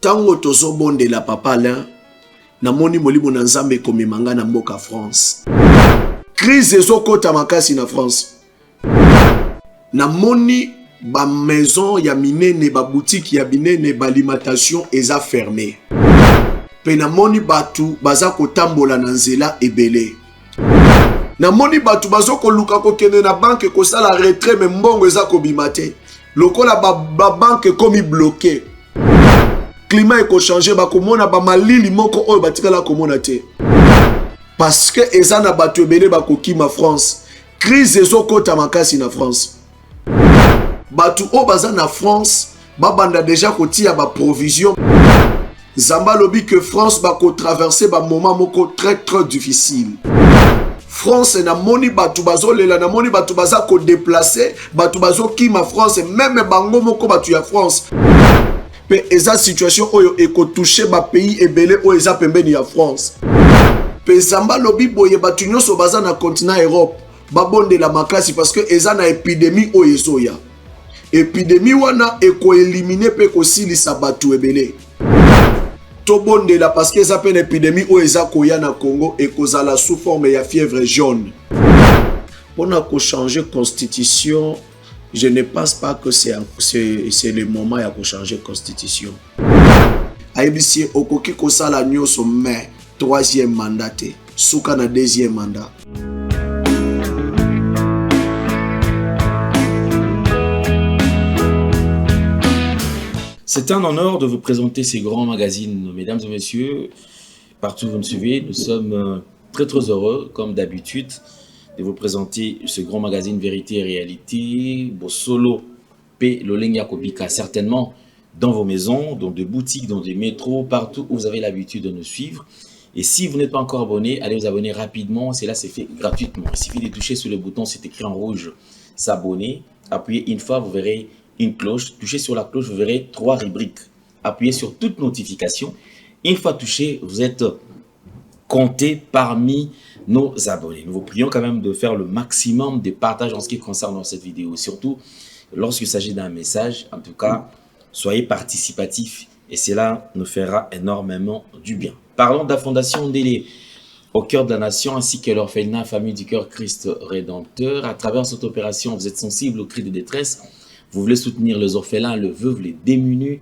Tango tozo bonde la papa là, na moni molimo na nzambe komemanga na mboka France. Crise ezokota makasi na France. Na moni ba maison ya minene, ba boutique ya binene, ba alimentation eza fermé. Pe na moni batu baza kotambola na nzela ebele. Na moni batu bazo koluka kokende na banque ko sala retrait me mbongo eza kobimate. Lokola ba banque komi bloqué. Climat eko changer ba komona ba malili moko oyo batikala komona te. Parce que eza na batu ebele ba kokima France. Crise ezokota makasi na France. Batu o baza na France babanda déjà kotia ba provision. Zamba lobi que France ba ko traverser ba moment moko très difficile. France na moni batu bazo lela na moni batu baza ko déplacer, batu bazo kima France même bango moko batu ya France. Pe eza situation oyo eko toucher ba pays ebele o eza pembeni ya France. Pe zamba lobi boye batu nyonso baza na continent Europe babonde la makasi parce que eza na épidémie o ezoya. Épidémie wana eko éliminer pe ko silisa batu ebele. Tobonde la parce que eza pen épidémie o eza koya na Congo et kozala sous forme ya fièvre jaune. Pour na ko changer constitution, je ne pense pas que c'est le moment ya ko changer constitution. Aibisi okoki ko sala nyoso mais troisième mandat te, souka na deuxième mandat. C'est un honneur de vous présenter ces grands magazines, mesdames et messieurs. Partout où vous nous suivez, nous sommes très heureux, comme d'habitude, de vous présenter ce grand magazine Vérité et Réalité, Bosolo P. Loleng Yakobika, certainement dans vos maisons, dans des boutiques, dans des métros, partout où vous avez l'habitude de nous suivre. Et si vous n'êtes pas encore abonné, allez vous abonner rapidement, c'est fait gratuitement. Il suffit de toucher sur le bouton, c'est écrit en rouge, s'abonner, appuyez une fois, vous verrez une cloche, touchez sur la cloche, vous verrez 3 rubriques. Appuyez sur toute notification. Une fois touché, vous êtes compté parmi nos abonnés. Nous vous prions quand même de faire le maximum de partage en ce qui concerne cette vidéo. Surtout, lorsqu'il s'agit d'un message, en tout cas, soyez participatifs et cela nous fera énormément du bien. Parlons de la Fondation Ndélé au cœur de la nation ainsi que l'orphelinat Famille du Cœur Christ Rédempteur. À travers cette opération, vous êtes sensible aux cris de détresse. Vous voulez soutenir les orphelins, les veuves, les démunis.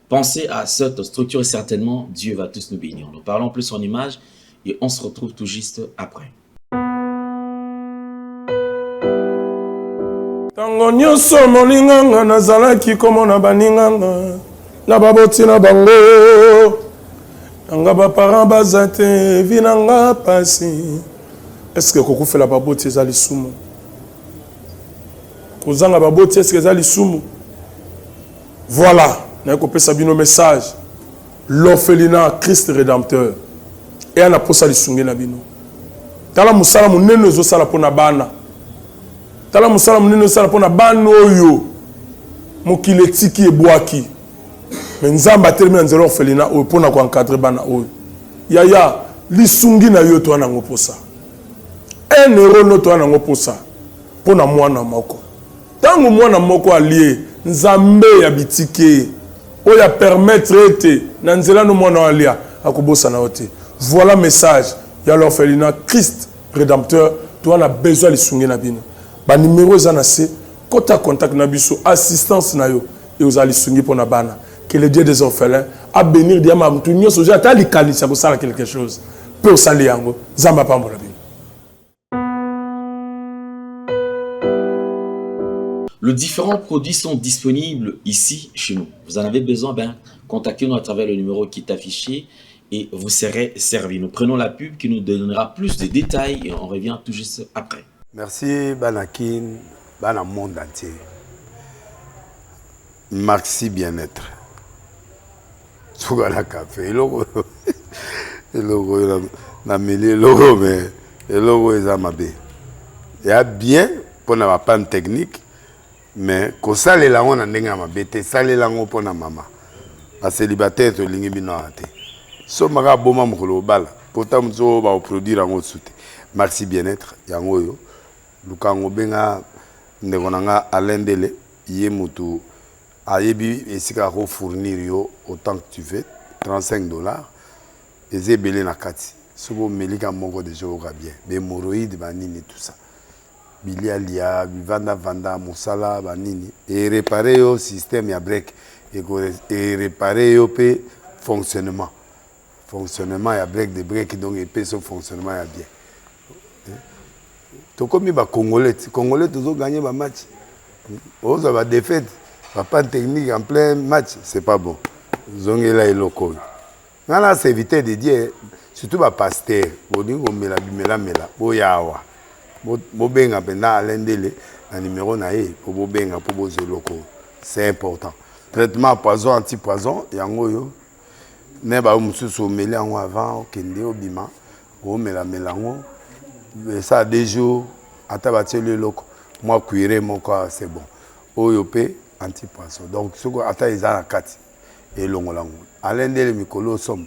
Pensez à cette structure et certainement Dieu va tous nous bénir. Nous parlons plus en images et on se retrouve tout juste après. Tango nyonso molinganga nazalaki komona baninganga na baboti na bango nanga baparent baza te vinanga pasi. Est-ce que kokufela baboti ezali sumu? Kozanga baboti est-ce que ezali sumu? Voilà, na kopesa bino message. L'orphelinat Christ Rédempteur. Et ana posa lisungi na bino. Tala musala munene ezosala pona bana. Tala musala munene ezosala pona bana oyo mokili etiki ebwaki. Mais nzamba termine nzela orphelinat oyo pona ko encadrer bana oyo. Yaya lisungi na yo to ana ngoposa. 1 euro no to ana ngoposa pona mwana moko. Tango mwana moko allié nzambe ya bitike oya permettre ete na nzela no mwana alia akobosa na ote. Voilà message ya l'orphelinat Christ Rédempteur. Tu as besoin de sungi na bino. Ba numéro za na se kota contact na biso assistance na yo et aux ali sungi pona bana. Que le Dieu des orphelins a bénir dia ma mtu nyoso ja ta likanisa ko sala quelque chose. Peut sali yango zamba pambola bino. Les différents produits sont disponibles ici chez nous. Vous en avez besoin, contactez-nous à travers le numéro qui est affiché et vous serez servi. Nous prenons la pub qui nous donnera plus de détails et on revient tout juste après. Merci Banakin, Bana monde entier. Maxi bien-être. Sougala café, logo na mêlé logo mais logo est amabé. Il y a bien pour la panne technique. Mais quand ça les langues on ndenge ma bête ça les langues pour na maman a célibataire to lingi bino ate so maga boma mukolo bala pourtant mzo ba produire en autre merci bien-être yango yo lukango benga ndeko nanga Alain Dele ye mutu ayebi esika ko fournir yo autant que tu veux, $35. Et c'est belé na kati. Sobo melika moko de jour bien. Be hémorroïdes banini tout ça. Bilia vanda musala banini et réparer au système ya break et réparer au pe fonctionnement ya break de break donc et pe son fonctionnement ya bien. To comme ba congolais toujours gagner ba match. On va défaite, pas de technique en plein match, c'est pas bon. Zongela et loco. Nana c'est éviter de dire surtout ba pasteur, bodingo mela boyawa. Bobenga pena alendele na numéro na e pour bobenga pour bozoloko. C'est important. Traitement poison anti-poison yango yo. Ne ba mususu meli yango avant kende obima o melango. Ça a des jours atabati le loko. Moi cuire mon corps c'est bon. Oyope anti-poison. Donc ce ko ata izana kati et longolango. Alendele mikolo somme.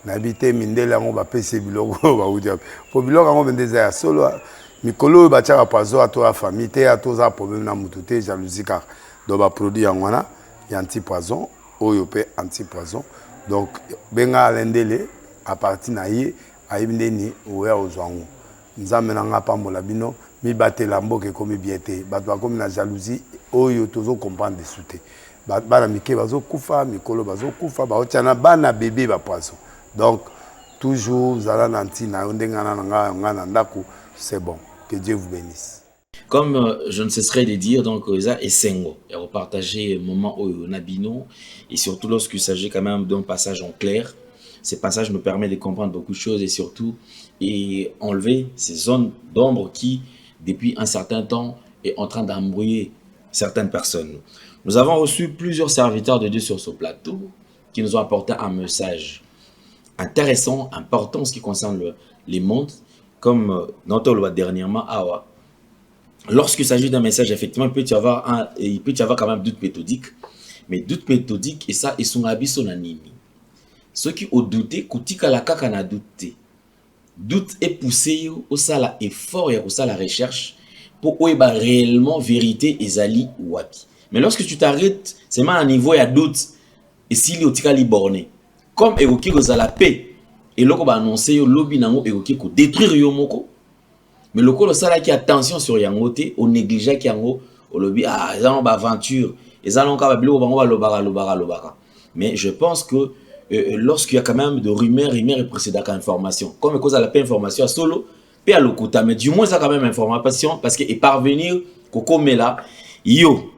N'habité mindele yango ba pese biloko ba udia. Po biloko yango bendeza ya solo mikolo bachaka poison à toi famille te à toi problème na mututé jalousie car do ba produit yango na ya anti-poison oyope anti-poison. Donc benga alendele à partir na ye ayibindeni oya ozwango. Nzambe na nga pambola bino mi batela mboke komi bien te bato bakomi na jalousie oyo tozo comprendre de souté bana mike bazo kufa mikolo bazo kufa baotiana bana bébé ba poisson. Donc toujours zala nanti na ndengana nga ngana ndako c'est bon. Que Dieu vous bénisse. Comme je ne cesserai de dire, donc, ça est Sengo. Et repartager un moment au Nabino. Et surtout lorsqu'il s'agit quand même d'un passage en clair. Ces passages nous permettent de comprendre beaucoup de choses et surtout et enlever ces zones d'ombre qui, depuis un certain temps, est en train d'embrouiller certaines personnes. Nous avons reçu plusieurs serviteurs de Dieu sur ce plateau qui nous ont apporté un message intéressant, important en ce qui concerne les mondes. Comme notre loi dernièrement, lorsqu'il s'agit d'un message, effectivement, il peut y avoir quand même doute méthodique. Mais doute méthodique, et ça, ils sont habillés son animi. Ceux qui ont douté, Koutika la kaka na douté. Doute est poussé au sala effort et au sala recherche pour oeba réellement vérité et zali wapi. Mais lorsque tu t'arrêtes, c'est même à un niveau, il y a doute. Et s'il y a otika li borné. Comme évoqué aux la paix. Et loko ba annoncer yo lobby nango évoqué ko détruire yo moko. Mais loko le sala qui attention sur yangote, au négligé qui yango au lobby ils ont ba aventure, ils allons ka ba bilo bango ba lobara. Mais je pense que lorsqu'il y a quand même de rumeurs et précédentes informations, comme cause à la paix information solo, paix à l'okuta, mais du moins ça quand même information parce que et parvenir koko mela yo.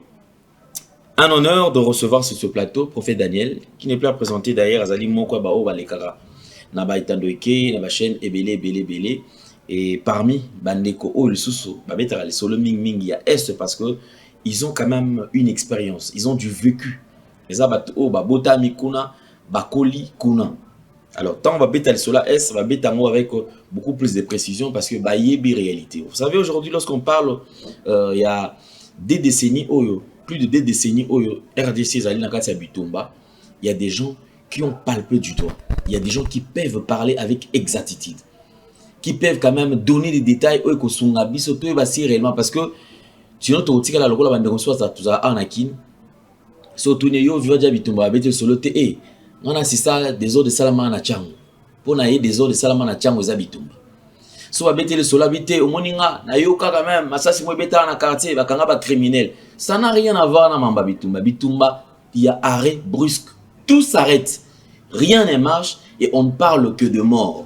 Un honneur de recevoir sur ce plateau prophète Daniel qui n'est plus à présenter d'ailleurs Azali Moko Bao Balekara. Naba Itandoike, naba chaîne Ebele. Et parmi Bandeko O le Sousso, Babeta le Solo Ming ya Est parce que ils ont quand même une expérience, ils ont du vécu. Les abat O Babota Mikuna, Bakoli Kuna. Alors tant Babeta le Sola Est, Babeta Mo avec beaucoup plus de précision parce que Bayebi réalité. Vous savez aujourd'hui lorsqu'on parle il y a des décennies Oyo, plus de 2 décennies Oyo RDC Zali Nakati Bitumba, il y a des gens qui ont palpé du doigt. Il y a des gens qui peuvent parler avec exactitude, qui peuvent quand même donner des détails réellement parce que sinon tu as la locola bande reçoit ça tout ça en akin surtout yo vivre déjà bitumba avec solo te on a c'est ça des autres de salama na chango pour na des autres de salama na chango za bitumba so abete le solo habité au moninga na yo quand même masasi mo beta na quartier bakanga ba criminel ça n'a rien à voir na mamba bitumba il y a arrêt brusque, tout s'arrête. Rien ne marche et on ne parle que de mort.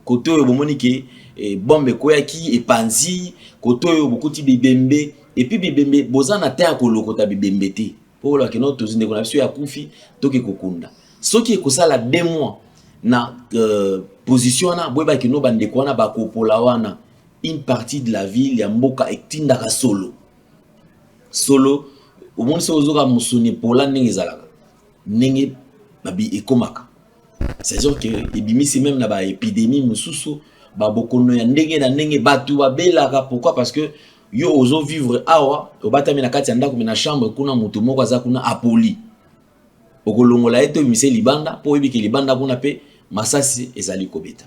Koto bomonike et bombe koyaki et panzi, koto beaucoup de bibembe et puis bibembe bozana terre ko lokota bibembe te. Pour la kino to zinde ko na biso ya kufi toke kokunda. Soki ekosala 2 mois na position na boyeba kino bande ko na bakopola wana une partie de la ville ya mboka etindaka solo. Solo au monde so ozoka musuni pola ndenge zalaka. Ndenge babi ekomaka. C'est-à-dire que ebimisi même na ba épidémie mususu ba bokono ya ndenge na ndenge batu babelaka. Pourquoi? Parce que yo ozo vivre awa obatami na kati ya ndako na chambre kuna mutu moko aza kuna apoli. Okolongola eto mise libanda po ebiki libanda kuna pe masasi ezali kobeta.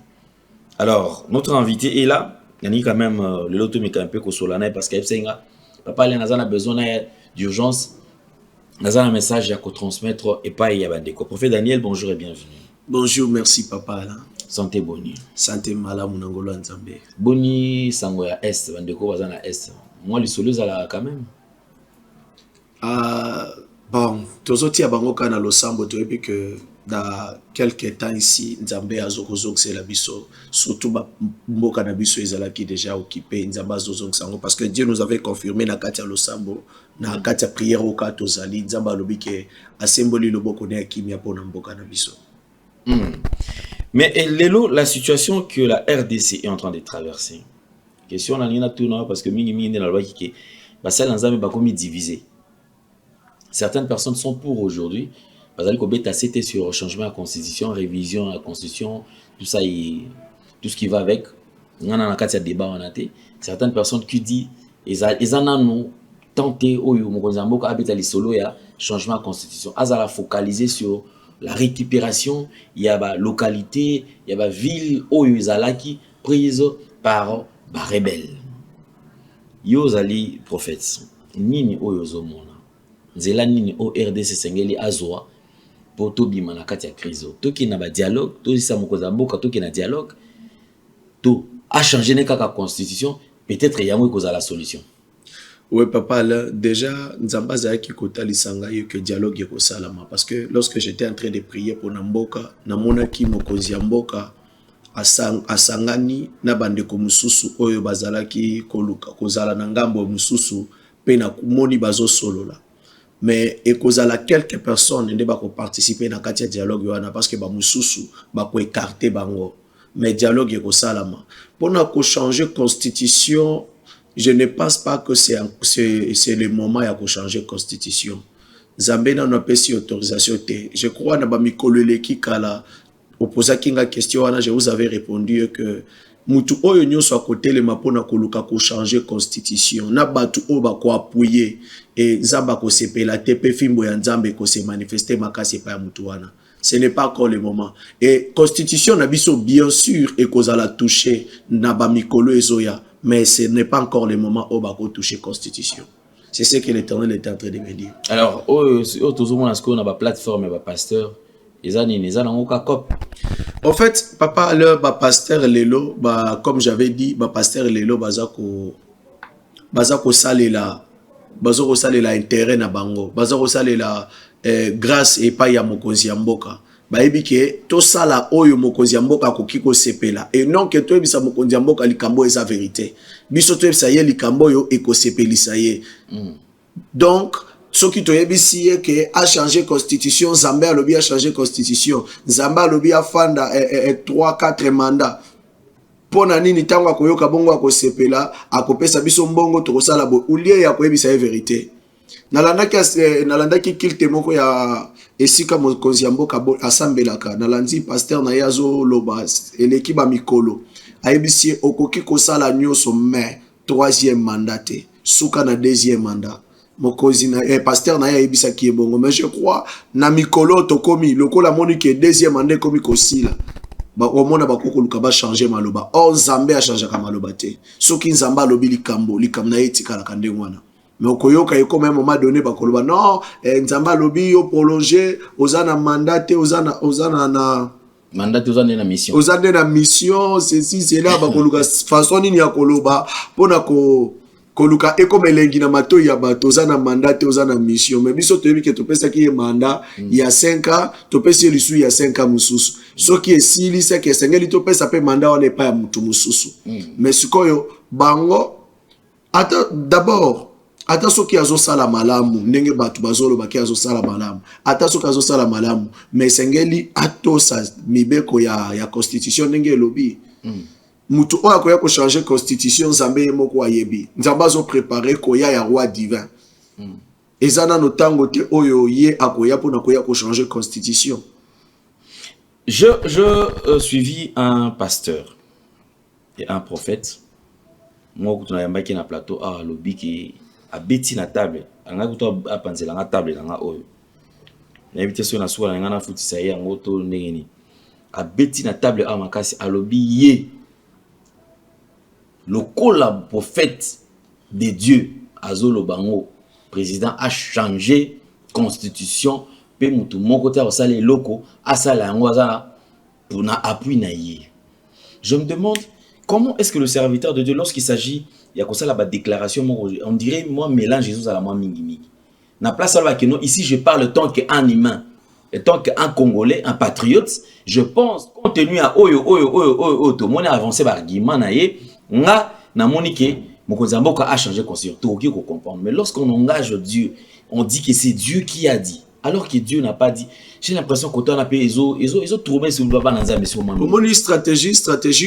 Alors notre invité est là. Il y a quand même le loto mais un peu ko solana parce que Fsenga papa il a besoin d'urgence Dans un message à transmettre et pas Yabandeko. Prophète Daniel, bonjour et bienvenue. Bonjour, merci papa. Là. Santé Boni. Santé malamu nangolo nzambe. Boni sango ya Est, Bandeko bazana Est. Moi, les solos à la quand même. Bon, tozoti ya bango kana losambo toyebi que dans quelques temps ici nzambe azokozongisa la biso surtout ba mboka na biso ezalaki déjà occupé nzambe azozongisa sango parce que Dieu nous avait confirmé na kati ya losambo na kati ya prière oka tozali nzambe alobi ke asemboli loboko na kimia pona mboka na biso. Mais Lélo, la situation que la RDC est en train de traverser, question on a tout parce que mingi dans la loi qui bah ça l'ensemble va comme divisé. Certaines personnes sont pour aujourd'hui, parce que c'était sur le changement de la constitution, révision de la constitution, tout ça, tout ce qui va avec. On a un débat en athée. Certaines personnes qui disent, ils en ont tenté, changement de constitution. Ils ont focalisé sur la récupération, il y a la localité, il y a la ville où ils ont prise par les rebelles. Yo zali prophètes, nini oyo zomona. Nzela nini o RDC sengeli azwa pour to bima na kati ya crise. To ki na ba dialogue, to isa mokoza mboka to ki na dialogue. To a changer ne kaka constitution, peut-être yamwe koza la solution. Oui papa là déjà nzamba za ki kota lisanga yo que dialogue yeko salama parce que lorsque j'étais en train de prier pour Namboka, namona ki mokozi ya mboka asangani na bandeko mususu oyo bazalaki koluka kozala na ngambo mususu pe na kumoni bazo solola mais ekozala quelques personnes nde bako participer na kati ya dialogue wana parce que ba mususu bako écarter bango mais dialogue yeko salama pona ko changer constitution. Je ne pense pas que c'est le moment ya ko changer constitution. Zambena n'a pas si autorisation. Je crois na ba mikolo leki kala oposa kinga question wana je vous avais répondu que mutu oyo nyonso à côté le mapona koluka ko changer constitution na batu o ba ko appuyer et nzamba ko sepela tepe fimbo ya nzambe ko se manifester makasi pa ya mutu wana. Ce n'est pas encore le moment. Et constitution na biso bien sûr et kozala toucher na ba mikolo ezoya. Mais ce n'est pas encore le moment où on va toucher la Constitution. C'est ce que l'Éternel est en train de me dire. Alors, tout le monde a une plateforme et un pasteur. Ils ont un cop. En fait, papa, le pasteur Lelo, comme j'avais dit, pasteur Lelo, bazako salela intérêt na bango, bazako salela grâce et pas ya mokonzi ya mboka. Baebi ke to sala oyo mokonzi ya mboka akoki ko sepela et non que to ebisa mokonzi ya mboka likambo eza vérité biso to ebisa ye likambo yo eko sepelisa ye donc soki to ebisi ye ke a changer constitution Nzambe alobi a changer constitution Nzambe alobi a fanda 3-4 mandats pona nini tango akoyoka bongo akosepela akopesa biso mbongo to kosala bo ulie ya ko ebisa ye vérité nalandaki kilte moko ya esika mokonzi ya mboka asambelaka nalandi pasteur na yazo loba eleki ba mikolo ayebisi okoki kosala nyonso mais 3e mandat te suka na 2e mandat mokonzi na pasteur na ayebisa ki ebongo mais je crois na mikolo tokomi lokola moni ke 2e mandat komi kosila ba omona bakoko luka ba changer maloba or Nzambe a changer ka maloba te soki Nzambe alobi likambo na etikala kande wana. Mais au Koyoka, il y a quand même un moment donné, non, Nzamba lobby, au prolongé, osana mandat, osana mandat, osana na mission. Osana na mission, ceci, c'est là, bakoluka, façon ni ya koloba, pona koluka, et comme elengi na mato ya bato, osana mandat, osana mission. Mais biso te que tu peux ça qui est mandat, il y a 5 ans, tu peux se l'issue il y a 5 ans mususu. Ce qui est si, c'est que sengeli tu peux ça peut mandat, on n'est pas mutu mususu. Mais ce koyo, bango, attends, d'abord, ata soki azo sala malamu ndenge batu bazolo baki azo sala malamu ata soki azo sala malamu mais sengeli atosa mibeko ya constitution ndenge lobi mutu oya koya ko changer constitution Nzambe moko ayebi Nzambe azo préparer koya ya roi divin ezana no tango te oyo ye akoya pona koya ko changer constitution. Je suivi un pasteur et un prophète moi quand on a yambaki na plateau a lobi ki a beti na table anga kuto apanzela na table na oyo na invitation na soa na futisa ye ngoto ndengeni a beti na table a makasi alobi ye lokola prophète de Dieu azolo bango président a changé constitution pe mutu moko te osala eloko asala yango aza pour na appui na ye. Je me demande comment est-ce que le serviteur de Dieu, lorsqu'il s'agit, il y a comme ça la déclaration, on dirait moi mélange Jésus à la moi mingi mingi. Na place à non, ici je parle tant qu'un humain, et tant qu'un Congolais, un patriote, je pense compte tenu à tout le monde a avancé par argument na ye, nga na monique Mokonzamboka a changé conscience, tout qui comprendre. Mais lorsqu'on engage Dieu, on dit que c'est Dieu qui a dit. Alors que Dieu n'a pas dit. J'ai l'impression qu'on a payé, ils ont trouvé ce papa dans un monsieur. Comment une stratégie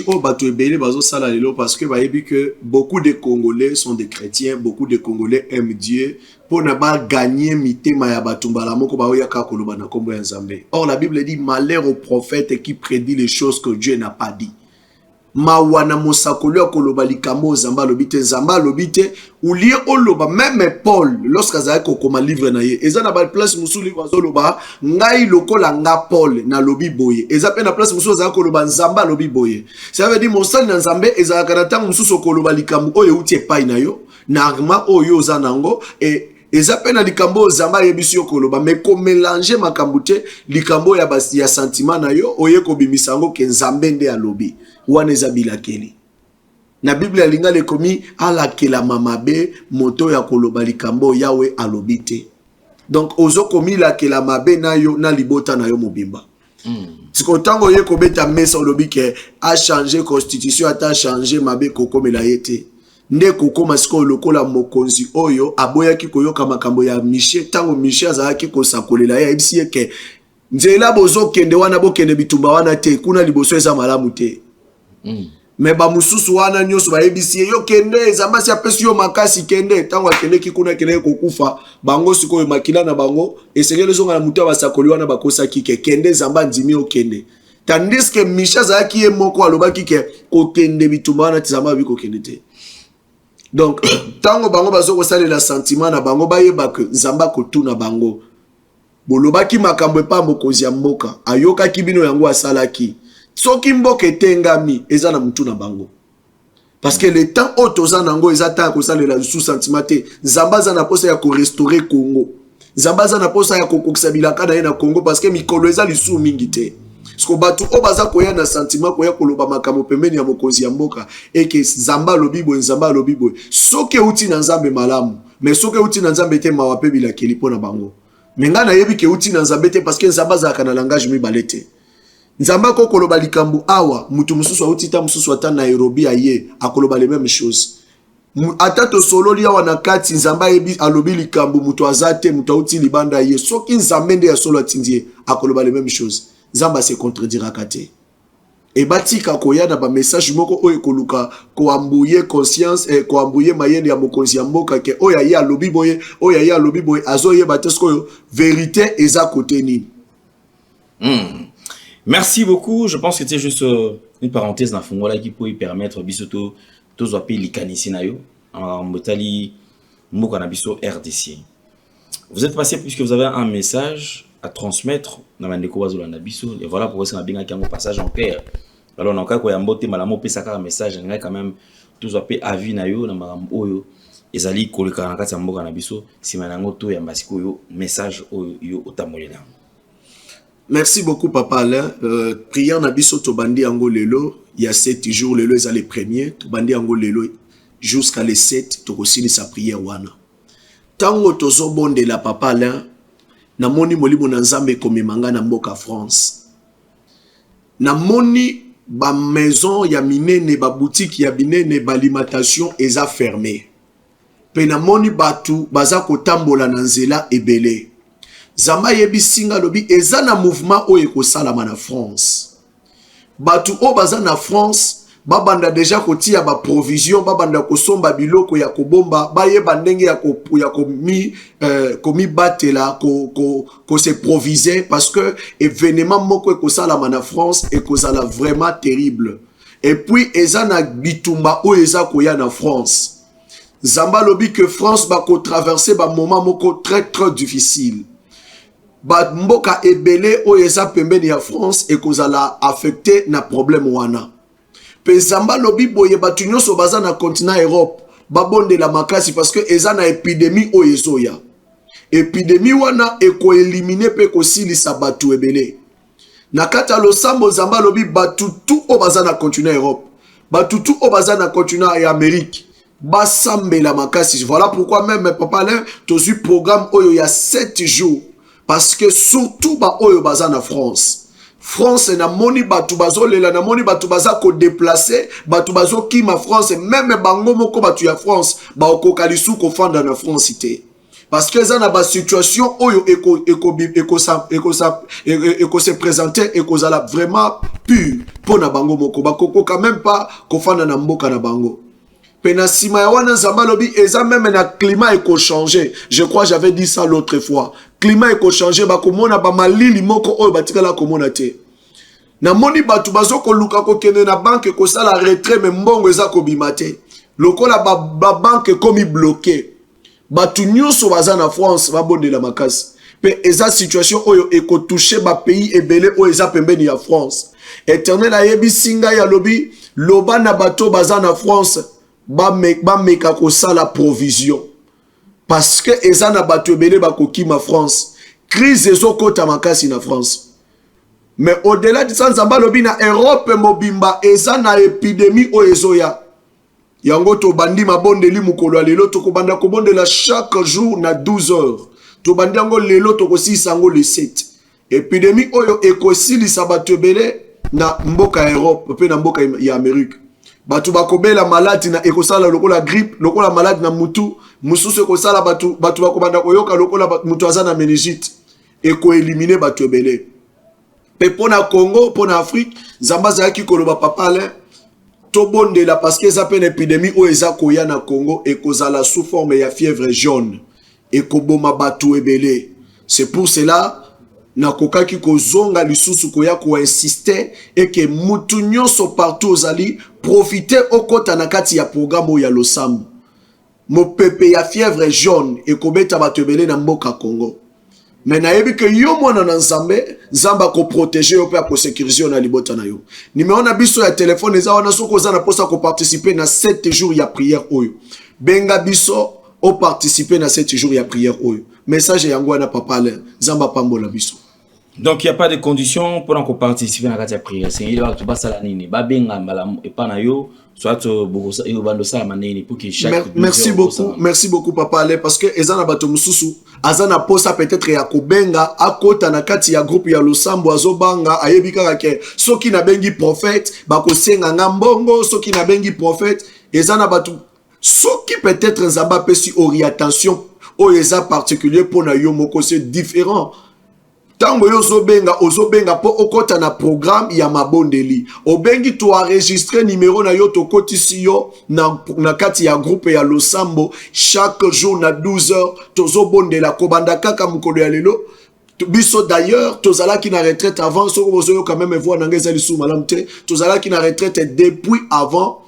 au bateau ebélé bazo sala lelo parce que que beaucoup de Congolais sont des chrétiens, beaucoup de Congolais aiment Dieu pour ne pas gagner mitema ya batumbala moko ba oya ka koloba na kombo ya Nzambe. Or la Bible dit malheur au prophète qui prédit les choses que Dieu n'a pas dit. Mawana mosakolo koloba likambo Nzamba lobite Nzamba lobite ou lié oloba même Paul lorsqu'azaya kokoma livre na ye eza na ba place musuli bazoloba ngai lokola nga Paul na lobi boye eza pe na place musu azaya koloba Nzamba lobi boye ça veut dire mosali na Nzambe eza kanata musu koloba likambo oyo uti epai na yo na arma oyo zanango et eza pe na likambo Nzamba yebisi yo koloba mais ko mélanger makambo te likambo ya basi ya sentiment na yo oye ko bimisango ke Nzambe nde alobi wana eza bilakeli na Bible alinga le komi alakela mamabe moto ya koloba likambo yawe alobite donc ozo komi lakela mabe na yo na libota na yo mobimba tiko tango ye kobeta mesa olobi ke a changer constitution ata changer mabe kokomela yete nde kokoma siko lokola mokonzi oyo aboyaki koyoka makambo ya Michel tango Michel azalaki kosakolela ya ebisi ke nzela bozo kende wana bokende bitumba wana te kuna liboso eza malamu te. Mais ba mususu wana nyoso ba ebisi yo kende Nzamba si apesi yo makasi kende tango akende kikuna kende kokufa bango sikoyo makila na bango esengele zonga na mutu basakoli wana bakosa kike kende Nzamba ndimi yo kende tandis que Michel zaki ye moko alobaki ke ko kende bitumba wana Nzamba biko kende te. Donc tango bango bazoko salela sentiment na bango bayeba ke Nzamba kotuna bango bolobaki makambo pa mokonzi ya mboka ayoka kibino yango asalaki soki mboka etengami eza na mutu na bango parce que le temps otoza nango eza ta ko salela sous sentiment te Nzamba za na posa ya ko restaurer Congo Nzamba za na posa ya ko kokisa bilaka na ye na Congo parce que mikolo eza lisu mingi te sko batu o baza koya na sentiment koya koloba makambo pembeni ya mokonzi ya mboka eke Nzamba lobibo Nzamba lobibo soki uti na Nzambe malamu mais soki uti na Nzambe te mawape bilakeli pona bango menga na yebi ke uti na Nzambe te parce que Nzamba za kana langage mi balete Nzamba ko koloba likambu awa mutu mususu uti ta mususu ata Nairobi aye akoloba les mêmes choses ata to solo lia wana kati Nzamba yebi alobi likambu mutu azate mutu uti libanda ye soki Nzambe nde ya solo atindie akoloba les mêmes choses Nzamba se contredira kate et batika koya na ba message moko oyo koluka ko ambuye conscience et ko ambuye mayende ya mokonzi ya mboka ke oya ya lobi boye azoye batesko vérité eza côté ni. Merci beaucoup. Je pense que c'était juste une parenthèse dans Fongola qui peut y permettre bisoto tous appeler les canisinayo en motali mokanabiso RDC. Vous êtes passé puisque vous avez un message à transmettre dans Mandeko Wazolanda Biso et voilà pourquoi c'est un bien un passage en paire. Alors dans le cas où il y a un boté malamo pesaka un message on a quand même tous appeler avis na yo na maram oyo ezali koleka na kati ya mboka na biso sima nango to ya masiko yo message oyo otamolela. Merci beaucoup Papa Alain. Priant na biso to bandi yango lelo il y a 7 jours lelo eza les premiers to bandi yango lelo jusqu'à les 7 to kosili sa prière wana. Tango tozo bonde la Papa Alain na moni molimo na Nzambe komemanga na mboka France. Na moni ba maison ya minene ba boutique ya binene ba alimentation eza fermée. Pe na moni batu baza kotambola na nzela ebele. Nzamba yebi singa lobi eza na mouvement oyo ekosalama na France. Batu o baza na France babanda deja kotia ba provision babanda kosomba biloko ya kobomba bayeba ndenge ya komi batela ko se proviser parce que événement moko ekosalama na France ekozala vraiment terrible. Et puis eza na bitumba o eza koya na France. Nzamba lobi que France ba ko traverser ba moment moko très difficile. Ba mboka ebele o eza pembeni ya France ekozala affecté na problème wana. Pe Nzamba lobi boye batu nyonso baza na continent Europe babonde la makasi parce que eza na épidémie o ezoya. épidémie wana eko éliminer pe ko silisa batu ebele na kata losambo zamba lobi batu tout o bazana continent Europe batu tout o bazana continent et Amérique basambela makasi. Voilà pourquoi même papa là tozu programme oyo ya 7 jours parce que surtout ba oyo bazana France na moni batu bazolela na moni batu baza ko déplacer batu bazo kima France même bango moko batu ya France ba okokalisu ko fanda na France ité parce que ça na ba situation oyo eko se présenter eko zala vraiment pur pour na bango moko ba koko quand même pas ko fanda na mboka na bango. Pena sima ya wana nzamba lobi eza même na climat eko changer. Je crois j'avais dit ça l'autre fois. Climat eko changer ba komona ba malili moko oyo batikala komona te. Na moni batu bazo ko luka ko kende na banque ko sala retrait mais mbongo eza ko bimate. Lokola ba banque komi bloqué. Batu nyonso baza na France ba bonde la makasi. Pe eza situation oyo eko toucher ba pays ebele oyo eza pembeni ya France. Éternel ayebi singa ya lobi loba na bato baza na France ba meka ko sala provision. Parce que eza na bato ebele ba kokima France. Crise ezokota makasi na France. Mais au-delà de ça, nzamba lobi na Europe mobimba eza na épidémie o ezoya. Yango to bandi mabondeli mukolo ya lelo to kobanda kobondela chaque jour na 12 heures. To bandi yango lelo to kosisa yango le 7. Épidémie oyo ekosilisa bato ebele na mboka ya Europe pe na mboka ya Amérique. Batu bakobela maladi na ekosala lokola grippe, lokola maladi na mutu, mususu ekosala batu bakobanda koyoka lokola mutu aza na meningite. Eko éliminer batu ebele. Pe pona Congo, pona Afrique, nzamba zaki koloba papale to bondela parce que ça une épidémie o eza koya na Congo et kozala sous forme ya fièvre jaune et koboma batu ebele. C'est pour cela na kokaki kozonga lisusu koya ko insister et que mutu nyonso partout ozali profiter okota na kati ya programme ya losambo. Mo pepe ya fièvre jaune et kobeta batu ebele na mboka Congo. Mais nayebi que yo mwana na nzambe nzamba ko protéger yo pe ko sécuriser na libota na yo. Numéro na biso ya téléphone eza wana soko za na posa ko participer na 7 jours ya prière oyo. Benga biso o participer na 7 jours ya prière oyo. Message yango na papa le nzamba pambola biso. Donc il n'y a pas de conditions pour qu'on participer à la prière. C'est il va tout passer la nini. Ba benga mbala et pas na yo soit bokosa et bando ça maneni pour que chaque merci beaucoup papa le parce que ezana bato mususu azana posa peut-être ya kobenga akota na kati ya groupe ya losambo azobanga ayebika ke soki na bengi prophète bakosenga ngambongo soki na bengi prophète ezana bato soki peut-être nzamba pesi orientation o eza particulier pour na yo moko c'est différent. Tango yo ozobenga po okota na programme ya mabondeli. Obengi to enregistrer numéro na yo to kotisi yo na kati ya groupe ya losambo chaque jour na 12 heures tozo bondela kobanda kaka mukolo ya lelo. Biso d'ailleurs tozala ki na retraite avant soko bozo quand même voir nangeza lisu malamte tozala ki na retraite depuis avant.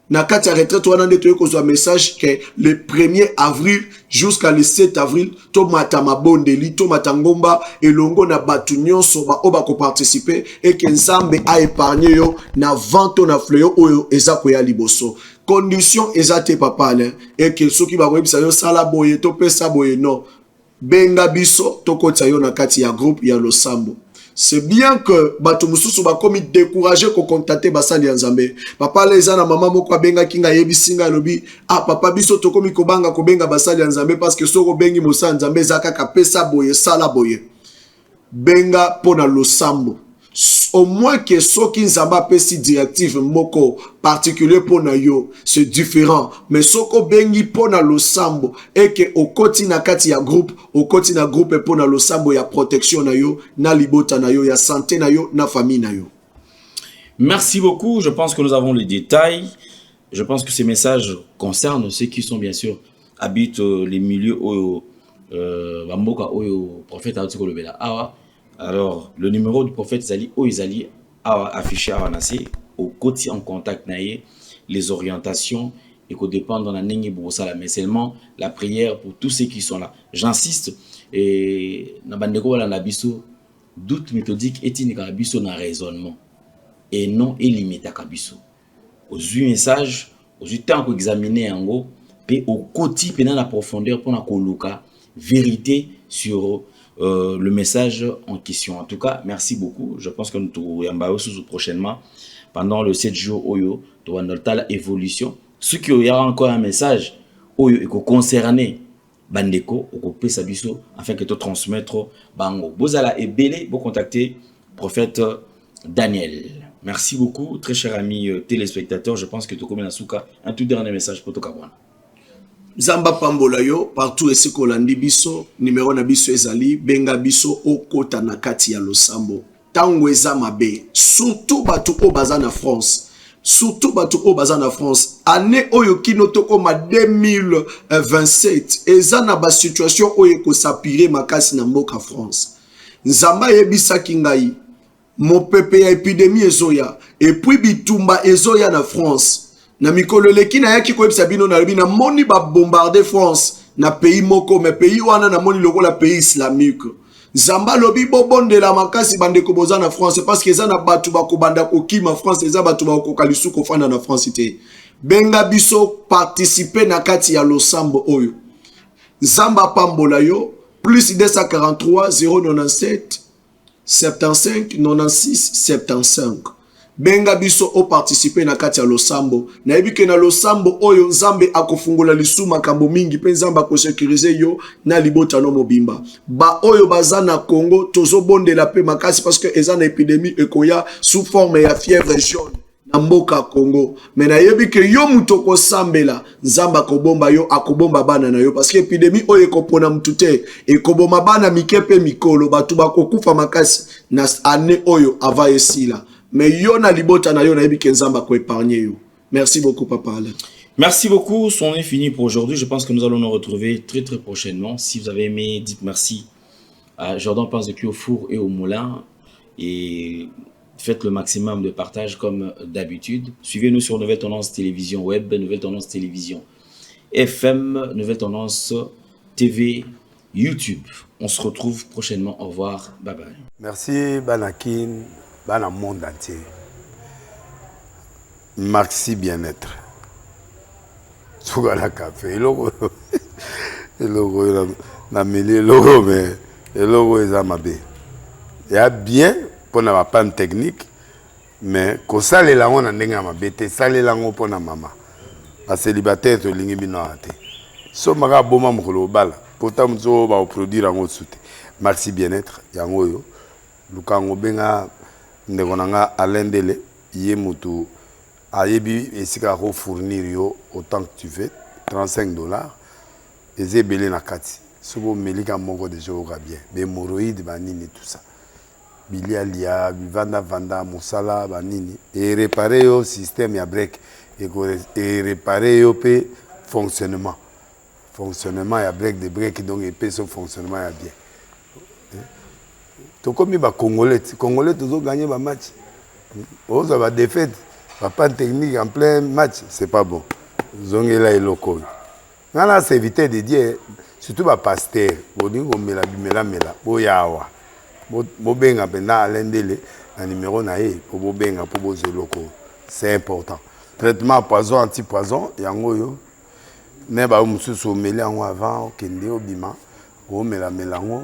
Na kati ya retraite wana nde toyo kozwa message que le 1er avril jusqu'à le 7 avril to mata mabondeli to matangomba elongo na batu nyonso ba oba ko participer et que nzambe a épargné yo na vente na fleur oyo eza ko ya liboso condition ezate papa le et que soki ba webisa yo sala boye to pesa boye non benga biso to kota yo na kati ya groupe ya losambo. C'est bien que bato mususu ba komi décourager ko contacter basali ya nzambe. Papa leza na mama moko benga kinga yebisinga lobi ah papa biso to komi ko banga ko benga basali ya nzambe parce que soko bengi musa nzambe zaka ka pesa boye sala boye. Benga pona losambo. Au moins que soki nzamba pesi directive moko particulier pona yo c'est différent mais soko bengi pona losambo et que okoti na kati ya groupe okoti na groupe pona losambo ya protection na yo na libota na yo ya santé na yo na famille na yo. Merci beaucoup, je pense que nous avons les détails. Je pense que ces messages concernent ceux qui sont bien sûr habitent les milieux oyo bamboka oyo prophète a ko lobela awa. Alors, le numéro du prophète Zali, Izali, a affiché à Nasi, au côté en contact naïe, les orientations, et qu'on dépend dans la ligne Boussala, mais seulement la prière pour tous ceux qui sont là. J'insiste, et Nabandeko la Nabiso, doute méthodique et Tinikabiso n'a raisonnement, et non illimité à Kabiso. Aux yeux messages, aux yeux temps qu'on examiner en gros, et au côté pendant la profondeur pour la coloca, vérité sur le message en question. En tout cas, merci beaucoup. Je pense que nous trouvons prochainement pendant le 7 jours Oyo, dans notre évolution. Ce qui y aura encore un message Oyo et concerné Bandeko, au Sabiso, afin que tu transmettre Bango. Bozala et Belé, vous contacter prophète Daniel. Merci beaucoup, très cher ami téléspectateur. Je pense que tu connais Nasuka. Un tout dernier message pour toi. Zamba Pambolayo, partout et ce Kolandi Biso, numéro na biso ezali, benga biso okota na kati ya losambo. Tango eza mabe, surtout batu o bazana France. Surtout batu o bazana France. Année oyo kino toko ma 2027. Eza na ba situation oyo ko sapire makasi na mboka France. Nzamba yebisa kingai. Mo pepe ya épidémie ezoya. Et puis bitumba ezoya na France. Na mikolo leki na yaki ko ebisa bino na lobi na moni ba bombarder France na pays moko mais pays wana na moni loko la pays islamique. Zamba lobi bobonde la makasi bande ko boza na France parce que eza na batu ba ko banda ko kima France eza batu ba ko kalisu ko fanda na France ite. Benga biso participer na kati ya losambo oyo. Zamba Pambola yo plus 243 097 75 96 75. Benga biso o participer na kati ya losambo. Na ebike na losambo oyo Nzambe akofungula lisuma kambo mingi pe Nzambe ko sécuriser yo na libota no mobimba. Ba oyo baza na Congo tozo bonde la pe makasi parce que eza na épidémie ekoya sous forme ya fièvre jaune na mboka Congo. Mais na yebike yo mutoko sambela Nzambe akobomba yo akobomba bana na yo parce que épidémie oyo ekopona mutute ekoboma bana mikepe mikolo batu bakokufa makasi na année oyo ava esila. Mais yo na libota na yo na yebike Nzamba ko épargner yo. Merci beaucoup Papa Alain. Merci beaucoup, c'en est fini pour aujourd'hui. Je pense que nous allons nous retrouver très prochainement. Si vous avez aimé, dites merci à Jordan Pense de au four et au moulin. Et faites le maximum de partage comme d'habitude. Suivez-nous sur Nouvelle Tendance Télévision Web, Nouvelle Tendance Télévision FM, Nouvelle Tendance TV, YouTube. On se retrouve prochainement. Au revoir. Bye bye. Merci Banakin. Dans le monde entier. Maxi bien-être. Sougala café. Logo na mêlé logo mais logo est amabé. Il y a bien pour na pas une technique mais ko sale la on ndenga mabete sale la ngo pona mama. A célibataire to lingi bino ate. So maga boma mukolo bala. Pourtant mzo ba produire ngo soute. Maxi bien-être yango yo. Lukango benga ndonanga alendele yemutu ayebi esika ko fournir yo autant que tu veux $35 ezebele na kati sobo melika moko de jour bien be hémorroïdes banini tout ça bilialia vanda musala banini et réparer yo système ya break et réparer yo pe fonctionnement ya break de break donc et pe son fonctionnement ya bien. Tout comme les Congolais tous ont gagné le match. Ils ont défaite, pas de technique en plein match, c'est pas bon. Ils ont là et local. Là, c'est éviter de dire, surtout les pasteurs, ils ont mela, boyawa, bobenga pena alendele, un numéro naé, pour bobenga pour boze local. C'est important. Traitement poison, anti-poison, yango yo. Mais bah monsieur sommelé en avant, kende obima, o mela melango.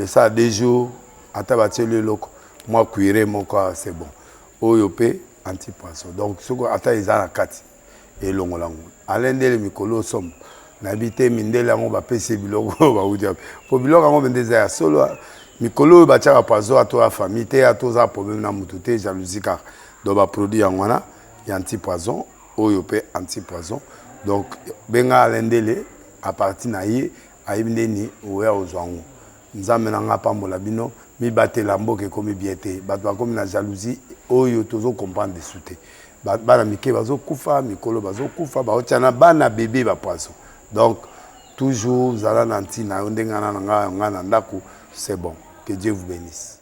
Ça a des jours, à tabater le loco, moi cuirer mon corps, c'est bon. Oyopé, anti-poisson. Donc, ce qu'on attend, ils ont la carte. Et l'on l'a. Alain de Mikolo somme. N'habité Mindela, on va payer Bilogo, va vous dire. Pour Bilogo, on va dire solo. Mikolo, va tirer à poisson à toi, famille, à toi, problème dans moutoute, jalousie, car. Donc, va produire en wana, il y a anti-poisson, oyopé, anti-poisson. Donc, benga Alain Dele, à partir naïe, à Ibneni, ou à Ozwango. Nzambe nanga pambola bino mi batela mboke komi biete bato komi na jalousie oyo tozo comprendre de souté bana mike bazo kufa mikolo bazo kufa ba otiana bana bébé ba poisson donc toujours zala nanti na ndenga na nga ndako c'est bon que Dieu vous bénisse.